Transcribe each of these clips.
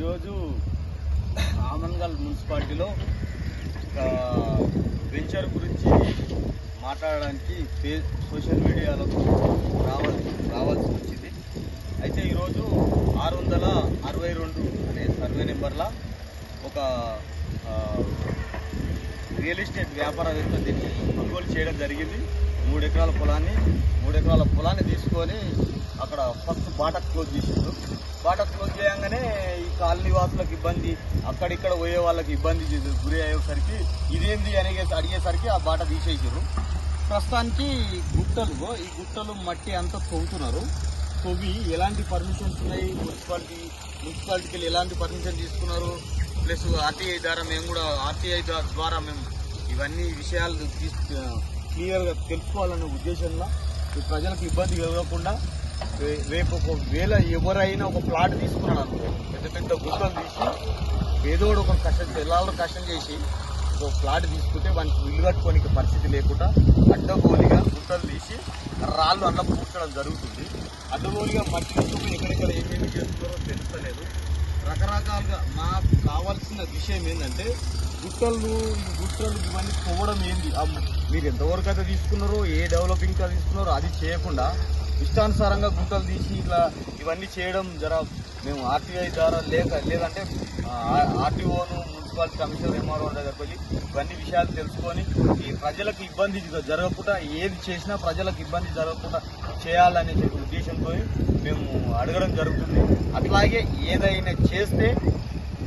ఈరోజు ఆమన్గల్ మున్సిపాలిటీలో వెంచర్ గురించి మాట్లాడడానికి సోషల్ మీడియాలో రావాల్సి వచ్చింది. అయితే ఈరోజు 662 అనే సర్వే నెంబర్లో ఒక రియల్ ఎస్టేట్ వ్యాపారవేత్త దీన్ని కొనుగోలు చేయడం జరిగింది. 3 ఎకరాల పొలాన్ని తీసుకొని అక్కడ ఫస్ట్ బాటకు క్లోజ్ చేసిండు. బాటకు క్లోజ్ చేయగానే ఈ కాలనీ వాసులకు ఇబ్బంది, అక్కడిక్కడ పోయే వాళ్ళకి ఇబ్బంది గురి అయ్యేసరికి ఇదేంది అడిగేసరికి ఆ బాట తీసేసారు. ప్రస్తుతానికి ఈ గుట్టలు మట్టి అంతా తవ్వుతున్నారు. తవ్వి ఎలాంటి పర్మిషన్స్ ఉన్నాయి, మున్సిపాలిటీకి ఎలాంటి పర్మిషన్ తీసుకున్నారు, ప్లస్ ఆర్టీఐ ద్వారా మేము ఇవన్నీ విషయాలు క్లియర్గా తెలుసుకోవాలనే ఉద్దేశంలో ప్రజలకు ఇబ్బంది కలగకుండా రేపు ఒకవేళ ఎవరైనా ఒక ప్లాట్ తీసుకున్నాడు అనుకో, పెద్ద గుట్టలు తీసి ఏదోడు ఒక కష్టం చేసి ఒక ప్లాట్ తీసుకుంటే వానికి ఇల్లు కట్టుకోనికి పరిస్థితి లేకుండా అడ్డగోలిగా గుట్టలు తీసి రాళ్ళు అన్న పూడ్చడం జరుగుతుంది. అడ్డగోలిగా మట్టి తీసుకుని ఎక్కడెక్కడ ఏమేమి చేస్తున్నారో తెలుస్తలేదు. రకరకాలుగా మాకు కావాల్సిన విషయం ఏంటంటే గుట్టలు ఇవన్నీ తవ్వడం ఏంది, మీరు ఎంతవరకు అయితే తీసుకున్నారో, ఏ డెవలపింగ్ తీసుకున్నారో అది చేయకుండా ఇష్టానుసారంగా గుట్టలు తీసి ఇవన్నీ చేయడం మేము ఆర్టీఐ ద్వారా లేదంటే ఆర్టీఓను, మున్సిపాలిటీ కమిషనర్, ఎంఆర్ఓ దగ్గరికి వెళ్ళి ఇవన్నీ విషయాలు తెలుసుకొని ఈ ప్రజలకు ఇబ్బంది జరగకుండా, ఏది చేసినా ప్రజలకు ఇబ్బంది జరగకుండా చేయాలనే ఉద్దేశంతో మేము అడగడం జరుగుతుంది. అట్లాగే ఏదైనా చేస్తే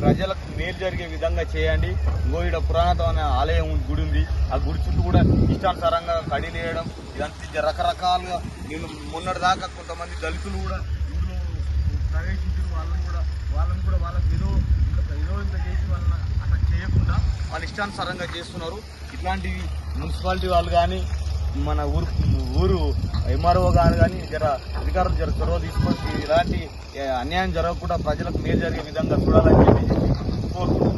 ప్రజలకు మేలు జరిగే విధంగా చేయండి. ఇక్కడ పురాతనమైన ఆలయం గుడి ఉంది, ఆ గుడి చుట్టూ కూడా ఇష్టానుసారంగా కడీలు వేయడం ఇదంతా రకరకాలుగా. నేను మొన్నటిదాకా కొంతమంది దళితులు కూడా ఇందులో ప్రవేశించారు. వాళ్ళని కూడా వాళ్ళకి ఏదో ఇంత చేసి వాళ్ళని అట్లా చేయకుండా వాళ్ళు ఇష్టానుసారంగా చేస్తున్నారు. ఇట్లాంటివి మున్సిపాలిటీ వాళ్ళు కానీ మన ఊరు ఎంఆర్ఓ గారు కానీ అధికారులు చొరవ తీసుకొని ఇలాంటి అన్యాయం జరగకుండా ప్రజలకు మేలు జరిగే విధంగా చూడాలని చెప్పి కోరుకుంటున్నాను.